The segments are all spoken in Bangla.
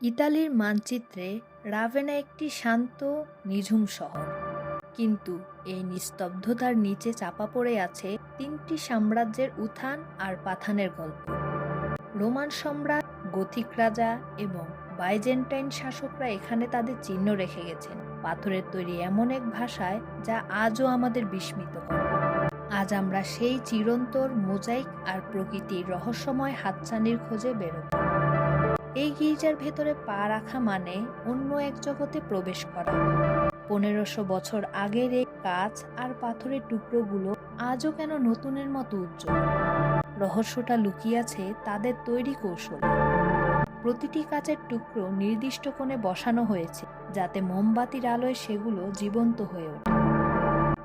ইতালির মানচিত্রে রাভেনা একটি শান্ত, নিঝুম শহর, কিন্তু এই নিস্তব্ধতার নিচে চাপা পড়ে আছে তিনটি সাম্রাজ্যের উত্থান আর পাথানের গল্প। রোমান সম্রাট, গথিক রাজা এবং বাইজেন্টাইন শাসকরা এখানে তাদের চিহ্ন রেখে গেছেন পাথরের তৈরি এমন এক ভাষায় যা আজও আমাদের বিস্মিত করে। আজ আমরা সেই চিরন্তর মোজাইক আর প্রকৃতির রহস্যময় হাতছানির খোঁজে বেরোব। এই গির্জার ভেতরে পা রাখা মানে অন্য এক জগতে প্রবেশ করা। 1500 বছর আগের এই কাঁচ আর পাথরের টুকরোগুলো আজও কেন নতুনের মতো উজ্জ্বল? রহস্যটা লুকিয়ে আছে তাদের তৈরি কৌশলে। প্রতিটি কাচের টুকরো নির্দিষ্ট কোণে বসানো হয়েছে যাতে মোমবাতির আলোয় সেগুলো জীবন্ত হয়ে ওঠে।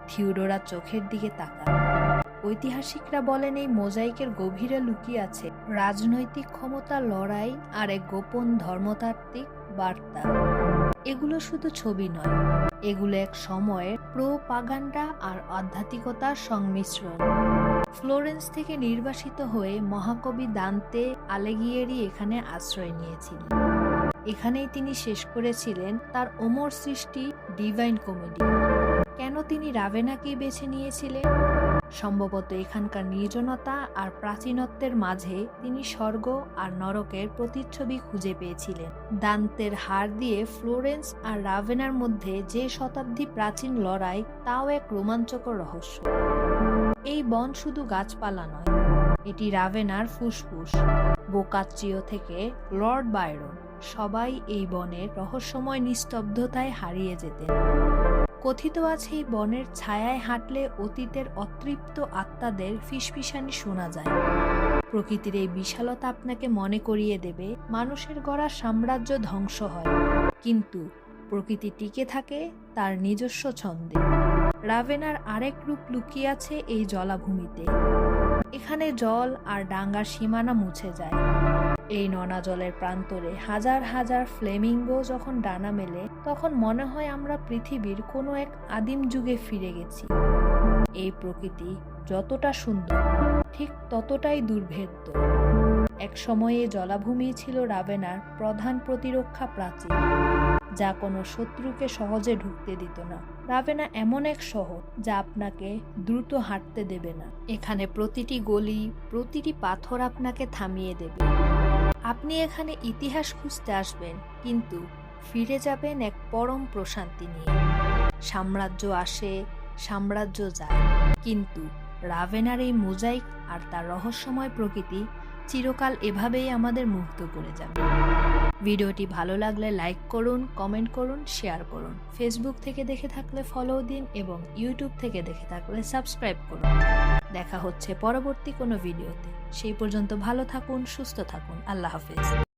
থিওডোরা চোখের দিকে তাকান। ঐতিহাসিকরা বলেন এই মোজাইকের গভীরে লুকিয়ে আছে রাজনৈতিক ক্ষমতা, লড়াই আর এক গোপন ধর্মতাত্ত্বিক বার্তা। এগুলো শুধু ছবি নয়, এগুলো এক সময়ের প্রোপাগান্ডা আর আধ্যাত্মিকতার সংমিশ্রণ। ফ্লোরেন্স থেকে নির্বাসিত হয়ে মহাকবি দান্তে আলিঘিয়েরি এখানে আশ্রয় নিয়েছিলেন। এখানেই তিনি শেষ করেছিলেন তার অমর সৃষ্টি ডিভাইন কমেডি। কেন তিনি রাভেনাকেই বেছে নিয়েছিলেন? সম্ভবত এখানকার নির্জনতা আর প্রাচীনত্বের মাঝে তিনি স্বর্গ আর নরকের প্রতিচ্ছবি খুঁজে পেয়েছিলেন। দান্তের হাড় দিয়ে ফ্লোরেন্স আর রাভেনার মধ্যে যে শতাব্দী প্রাচীন লড়াই, তাও এক রোমাঞ্চকর রহস্য। এই বন শুধু গাছপালা নয়, এটি রাভেনার ফুসফুস। বোকাচ্চিও থেকে লর্ড বায়রন সবাই এই বনের রহস্যময় নিস্তব্ধতায় হারিয়ে যেতেন। কথিত আছে এই বনের ছায়ায় হাঁটলে অতীতের অতৃপ্ত আত্মাদের ফিসফিসানি শোনা যায়। প্রকৃতির এই বিশালতা আপনাকে মনে করিয়ে দেবে মানুষের গড়া সাম্রাজ্য ধ্বংস হয়, কিন্তু প্রকৃতি টিকে থাকে তার নিজস্ব ছন্দে। রাভেনার আরেক রূপ লুকিয়ে আছে এই জলাভূমিতে। এখানে জল আর ডাঙ্গার সীমানা মুছে যায়। এই নোনা জলের প্রান্তরে হাজার হাজার ফ্লেমিঙ্গো যখন ডানা মেলে, তখন মনে হয় আমরা পৃথিবীর কোনো এক আদিম যুগে ফিরে গেছি। এই প্রকৃতি যতটা সুন্দর, ঠিক ততটাই দুর্ভেদ্য। এক সময়ে জলাভূমি ছিল রাভেনার প্রধান প্রতিরক্ষা প্রাচীর, যা কোনো শত্রুকে সহজে ঢুকতে দিত না। রাভেনা এমন এক শহর যা আপনাকে দ্রুত হাঁটতে দেবে না। এখানে প্রতিটি গলি, প্রতিটি পাথর আপনাকে থামিয়ে দেবে। আপনি এখানে ইতিহাস খুঁজতে আসবেন, কিন্তু ফিরে যাবেন এক পরম প্রশান্তি নিয়ে। সাম্রাজ্য আসে, সাম্রাজ্য যায়, কিন্তু রাভেনার এই মোজাইক আর তার রহস্যময় প্রকৃতি চিরকাল এভাবেই আমাদের মুগ্ধ করে যাবে। ভিডিওটি ভালো লাগলে লাইক করুন, কমেন্ট করুন, শেয়ার করুন। ফেসবুক থেকে দেখে থাকলে ফলো দিন এবং ইউটিউব থেকে দেখে থাকলে সাবস্ক্রাইব করুন। দেখা হচ্ছে পরবর্তী কোনো ভিডিওতে। সেই পর্যন্ত ভালো থাকুন, সুস্থ থাকুন। আল্লাহ হাফেজ।